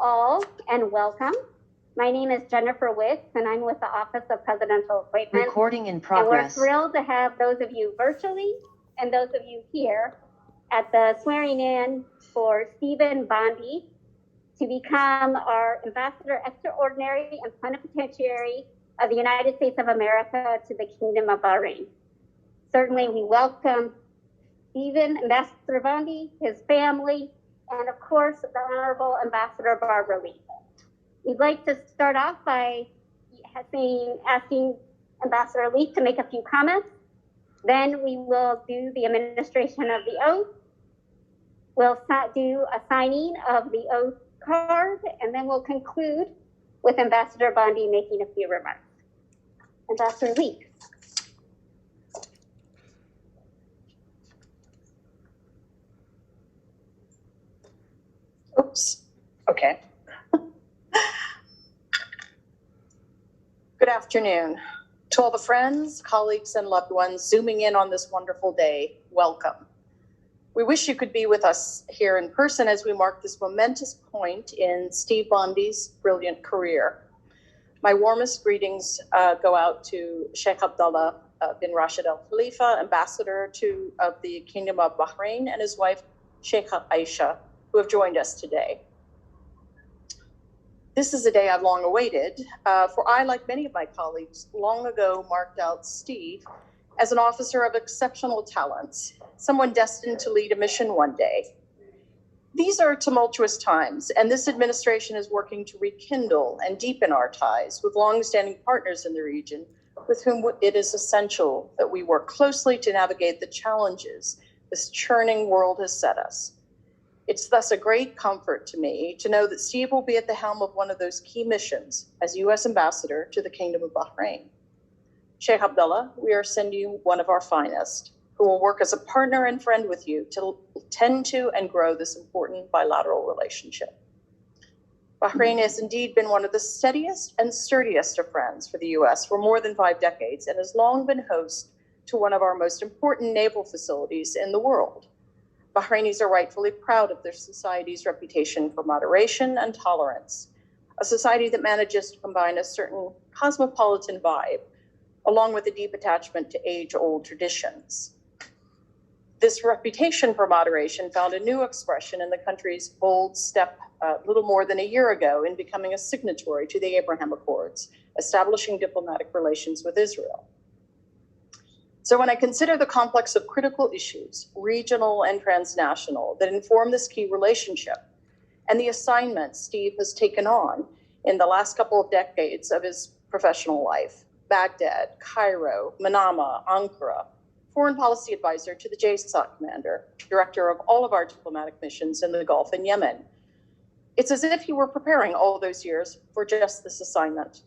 all and welcome. My name is Jennifer Wicks and I'm with the Office of Presidential Appointments. Recording in progress. And we're thrilled to have those of you virtually and those of you here at the swearing in for Stephen Bondy to become our Ambassador Extraordinary and Plenipotentiary of the United States of America to the Kingdom of Bahrain. Certainly we welcome Stephen, Ambassador Bondy, his family, and of course, the Honorable Ambassador Barbara Lee. We'd like to start off by asking Ambassador Lee to make a few comments. Then we will do the administration of the oath. We'll do a signing of the oath card, and then we'll conclude with Ambassador Bondy making a few remarks. Ambassador Lee. Oops, okay. Good afternoon. To all the friends, colleagues, and loved ones zooming in on this wonderful day, welcome. We wish you could be with us here in person as we mark this momentous point in Steve Bondy's brilliant career. My warmest greetings go out to Sheikh Abdullah bin Rashid Al Khalifa, Ambassador of the Kingdom of Bahrain, and his wife, Sheikha Aisha, who have joined us today. This is a day I've long awaited, for I, like many of my colleagues, long ago marked out Steve as an officer of exceptional talents, someone destined to lead a mission one day. These are tumultuous times, and this administration is working to rekindle and deepen our ties with longstanding partners in the region, with whom it is essential that we work closely to navigate the challenges this churning world has set us. It's thus a great comfort to me to know that Steve will be at the helm of one of those key missions as U.S. Ambassador to the Kingdom of Bahrain. Sheikh Abdullah, we are sending you one of our finest, who will work as a partner and friend with you to tend to and grow this important bilateral relationship. Bahrain has indeed been one of the steadiest and sturdiest of friends for the U.S. for more than 5 decades and has long been host to one of our most important naval facilities in the world. Bahrainis are rightfully proud of their society's reputation for moderation and tolerance, a society that manages to combine a certain cosmopolitan vibe along with a deep attachment to age-old traditions. This reputation for moderation found a new expression in the country's bold step little more than a year ago in becoming a signatory to the Abraham Accords, establishing diplomatic relations with Israel. So when I consider the complex of critical issues, regional and transnational, that inform this key relationship, and the assignments Steve has taken on in the last couple of decades of his professional life, Baghdad, Cairo, Manama, Ankara, foreign policy advisor to the JSOC commander, director of all of our diplomatic missions in the Gulf and Yemen. It's as if he were preparing all those years for just this assignment.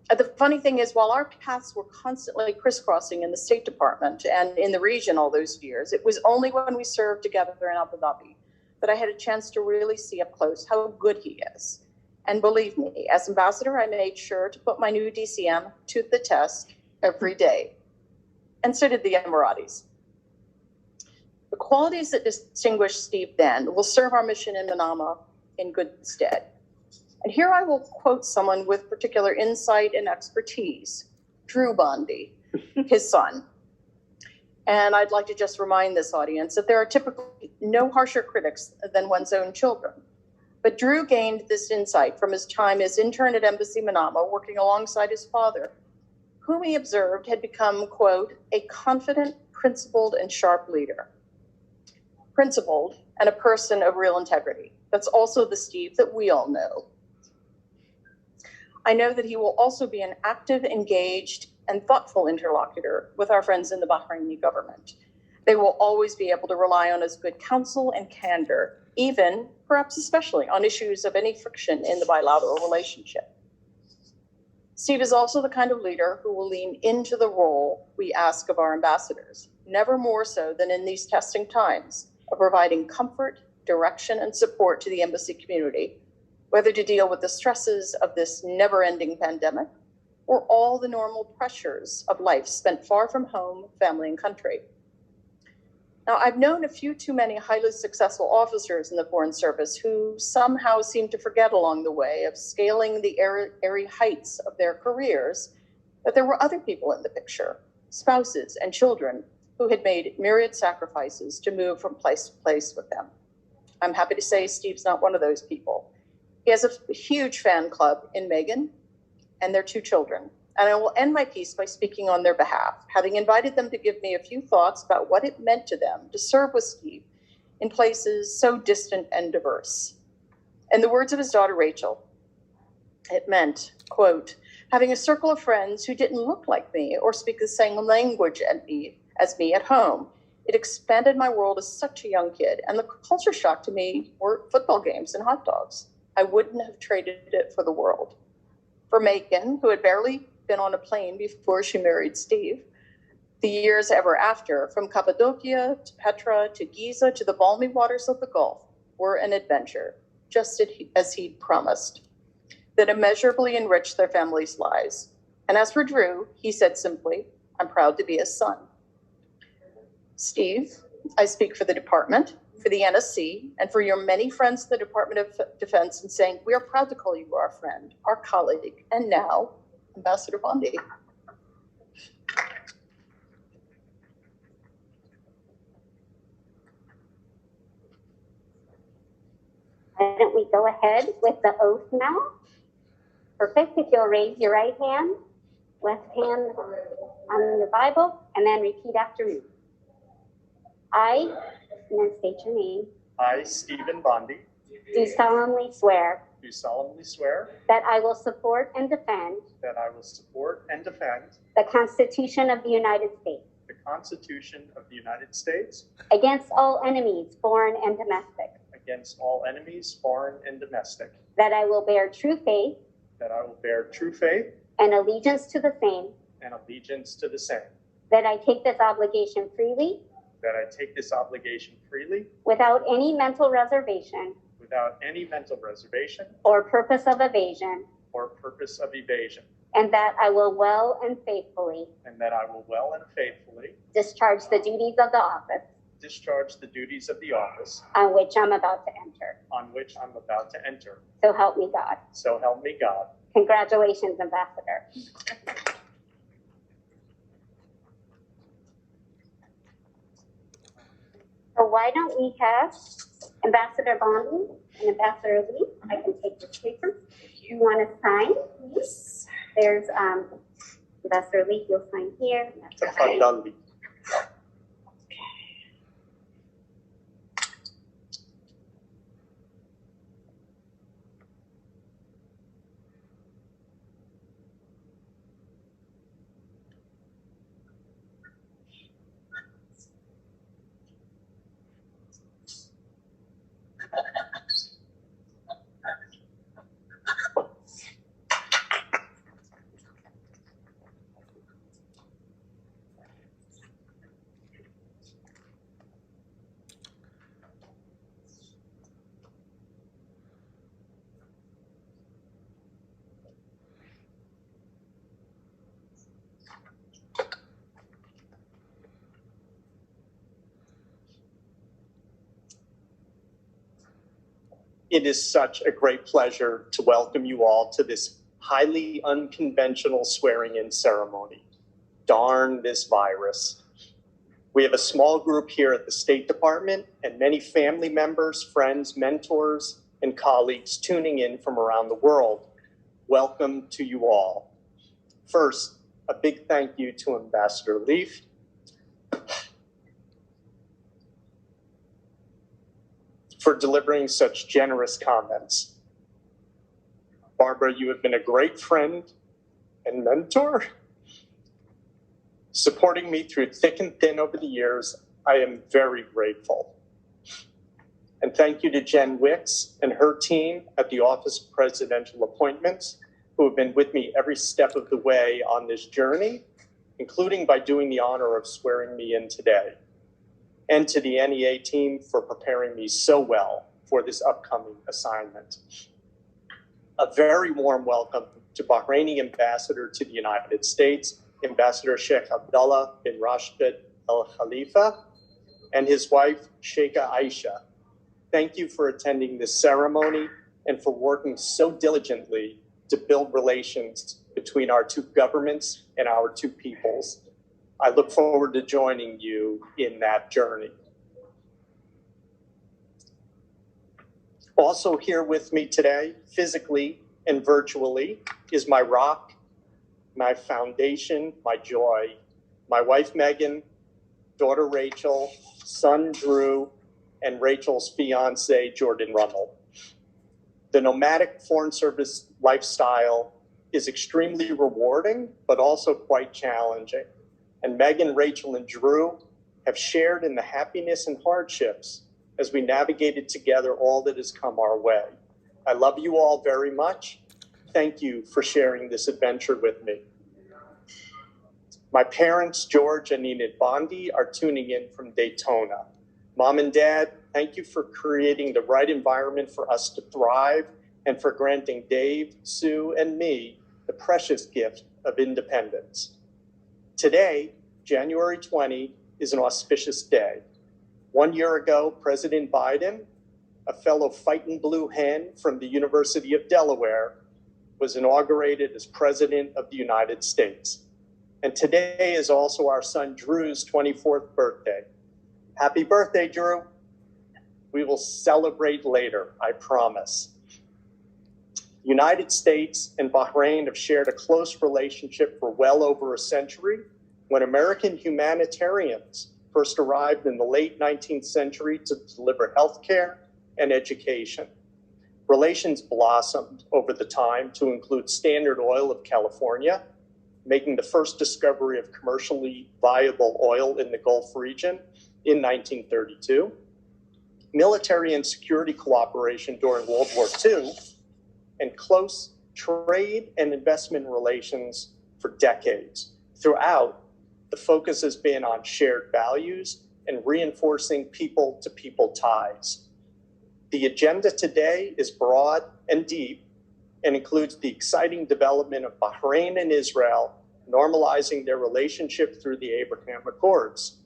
The funny thing is, while our paths were constantly crisscrossing in the State Department and in the region all those years, it was only when we served together in Abu Dhabi that I had a chance to really see up close how good he is. And believe me, as ambassador, I made sure to put my new DCM to the test every day. And so did the Emiratis. The qualities that distinguished Steve then will serve our mission in Manama in good stead. And here I will quote someone with particular insight and expertise, Drew Bondy, his son. And I'd like to just remind this audience that there are typically no harsher critics than one's own children. But Drew gained this insight from his time as intern at Embassy Manama, working alongside his father, whom he observed had become, quote, a confident, principled, and sharp leader. Principled and a person of real integrity. That's also the Steve that we all know. I know that he will also be an active, engaged, and thoughtful interlocutor with our friends in the Bahraini government. They will always be able to rely on his good counsel and candor, even, perhaps especially, on issues of any friction in the bilateral relationship. Steve is also the kind of leader who will lean into the role we ask of our ambassadors, never more so than in these testing times, of providing comfort, direction, and support to the embassy community, whether to deal with the stresses of this never-ending pandemic or all the normal pressures of life spent far from home, family, and country. Now, I've known a few too many highly successful officers in the Foreign Service who somehow seem to forget along the way of scaling the airy heights of their careers that there were other people in the picture, spouses and children, who had made myriad sacrifices to move from place to place with them. I'm happy to say Steve's not one of those people. He has a huge fan club in Megan and their 2 children. And I will end my piece by speaking on their behalf, having invited them to give me a few thoughts about what it meant to them to serve with Steve in places so distant and diverse. In the words of his daughter, Rachel, it meant, quote, having a circle of friends who didn't look like me or speak the same language as me at home. It expanded my world as such a young kid, and the culture shock to me were football games and hot dogs. I wouldn't have traded it for the world. For Megan, who had barely been on a plane before she married Steve, the years ever after, from Cappadocia to Petra to Giza to the balmy waters of the Gulf, were an adventure, just as he'd promised, that immeasurably enriched their families' lives. And as for Drew, he said simply, I'm proud to be his son. Steve, I speak for the department, for the NSC, and for your many friends in the Department of Defense in saying, we are proud to call you our friend, our colleague, and now, Ambassador Bondy. Why don't we go ahead with the oath now? Perfect. If you'll raise your right hand, left hand on the Bible, and then repeat after me. I, and then state your name, I, Stephen Bondy, do solemnly swear do solemnly swear that I will support and defend that I will support and defend the Constitution of the United States the Constitution of the United States against all enemies, foreign and domestic, against all enemies, foreign and domestic, that I will bear true faith that I will bear true faith and allegiance to the same, and allegiance to the same, that I take this obligation freely that I take this obligation freely without any mental reservation without any mental reservation or purpose of evasion, or purpose of evasion, and that I will well and faithfully and that I will well and faithfully discharge the duties of the office discharge the duties of the office on which I'm about to enter. on which I'm about to enter. So help me God. So help me God. Congratulations, Ambassador. So why don't we have Ambassador Bondy and Ambassador Lee? I can take this paper. You want to sign, please? There's Ambassador Lee, you'll sign here. Tafadali. It is such a great pleasure to welcome you all to this highly unconventional swearing-in ceremony. Darn this virus. We have a small group here at the State Department and many family members, friends, mentors, and colleagues tuning in from around the world. Welcome to you all. First, a big thank you to Ambassador Leaf. For delivering such generous comments. Barbara, you have been a great friend and mentor, supporting me through thick and thin over the years. I am very grateful. And thank you to Jen Wicks and her team at the Office of Presidential Appointments, who have been with me every step of the way on this journey, including by doing the honor of swearing me in today. And to the NEA team for preparing me so well for this upcoming assignment. A very warm welcome to Bahraini Ambassador to the United States, Ambassador Sheikh Abdullah bin Rashid Al Khalifa, and his wife, Sheikha Aisha. Thank you for attending this ceremony and for working so diligently to build relations between our two governments and our two peoples. I look forward to joining you in that journey. Also here with me today, physically and virtually, is my rock, my foundation, my joy, my wife, Megan, daughter, Rachel, son, Drew, and Rachel's fiance, Jordan Rummel. The nomadic Foreign Service lifestyle is extremely rewarding, but also quite challenging. And Megan, Rachel, and Drew have shared in the happiness and hardships as we navigated together all that has come our way. I love you all very much. Thank you for sharing this adventure with me. My parents, George and Enid Bondy, are tuning in from Daytona. Mom and Dad, thank you for creating the right environment for us to thrive and for granting Dave, Sue, and me the precious gift of independence. Today, January 20, is an auspicious day. 1 year ago, President Biden, a fellow fighting blue hen from the University of Delaware, was inaugurated as President of the United States. And today is also our son Drew's 24th birthday. Happy birthday, Drew. We will celebrate later, I promise. The United States and Bahrain have shared a close relationship for well over a century. When American humanitarians first arrived in the late 19th century to deliver healthcare and education, relations blossomed over the time to include Standard Oil of California, making the first discovery of commercially viable oil in the Gulf region in 1932, military and security cooperation during World War II, and close trade and investment relations for decades. Throughout, the focus has been on shared values and reinforcing people-to-people ties. The agenda today is broad and deep and includes the exciting development of Bahrain and Israel normalizing their relationship through the Abraham Accords.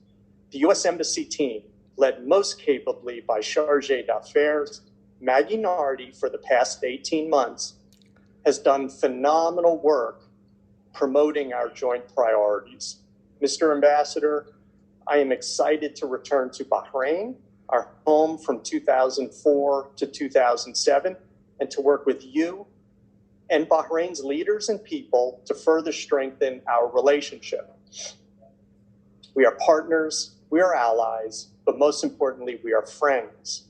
The U.S. Embassy team, led most capably by Charge d'Affaires Maggie Nardi for the past 18 months, has done phenomenal work promoting our joint priorities. Mr. Ambassador, I am excited to return to Bahrain, our home from 2004 to 2007, and to work with you and Bahrain's leaders and people to further strengthen our relationship. We are partners, we are allies, but most importantly, we are friends.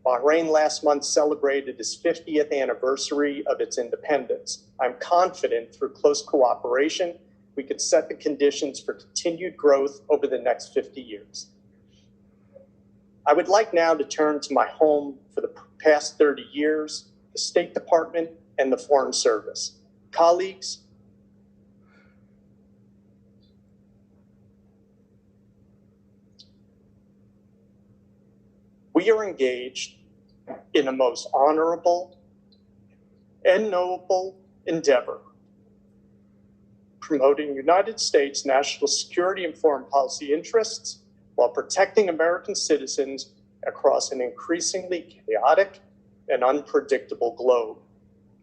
Bahrain last month celebrated its 50th anniversary of its independence. I'm confident through close cooperation, we could set the conditions for continued growth over the next 50 years. I would like now to turn to my home for the past 30 years, the State Department and the Foreign Service. Colleagues, we are engaged in a most honorable and noble endeavor, promoting United States national security and foreign policy interests while protecting American citizens across an increasingly chaotic and unpredictable globe.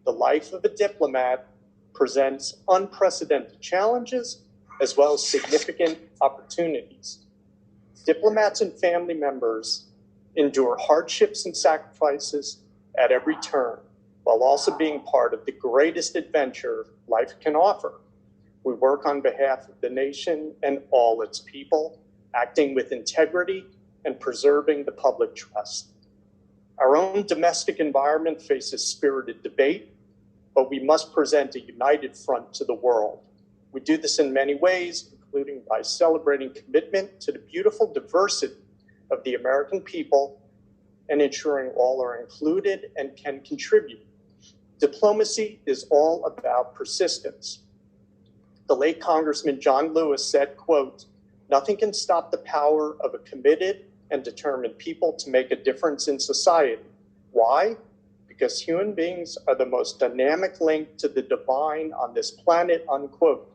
The life of a diplomat presents unprecedented challenges as well as significant opportunities. Diplomats and family members endure hardships and sacrifices at every turn, while also being part of the greatest adventure life can offer. We work on behalf of the nation and all its people, acting with integrity and preserving the public trust. Our own domestic environment faces spirited debate, but we must present a united front to the world. We do this in many ways, including by celebrating commitment to the beautiful diversity of the American people and ensuring all are included and can contribute. Diplomacy is all about persistence. The late Congressman John Lewis said, quote, "Nothing can stop the power of a committed and determined people to make a difference in society." Why? Because human beings are the most dynamic link to the divine on this planet, unquote.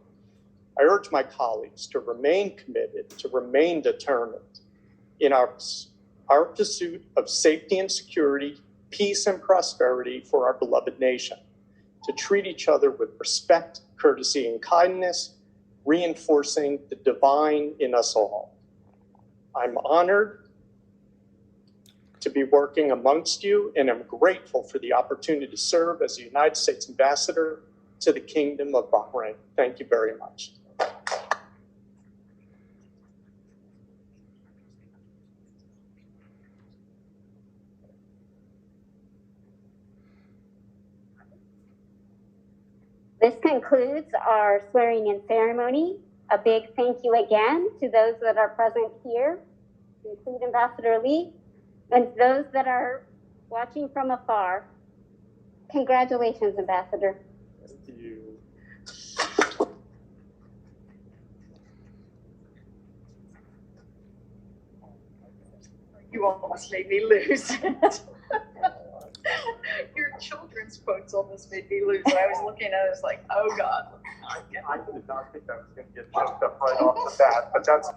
I urge my colleagues to remain committed, to remain determined in our pursuit of safety and security, peace and prosperity for our beloved nation, to treat each other with respect, courtesy, and kindness, reinforcing the divine in us all. I'm honored to be working amongst you, and I'm grateful for the opportunity to serve as the United States Ambassador to the Kingdom of Bahrain. Thank you very much. This concludes our swearing-in ceremony. A big thank you again to those that are present here, to include Ambassador Lee, and those that are watching from afar. Congratulations, Ambassador. Thank you. You almost made me lose it. Your children's quotes almost made me lose it. I was looking at it, I was like, oh God. I did not think I was going to get choked up right off the bat, but that's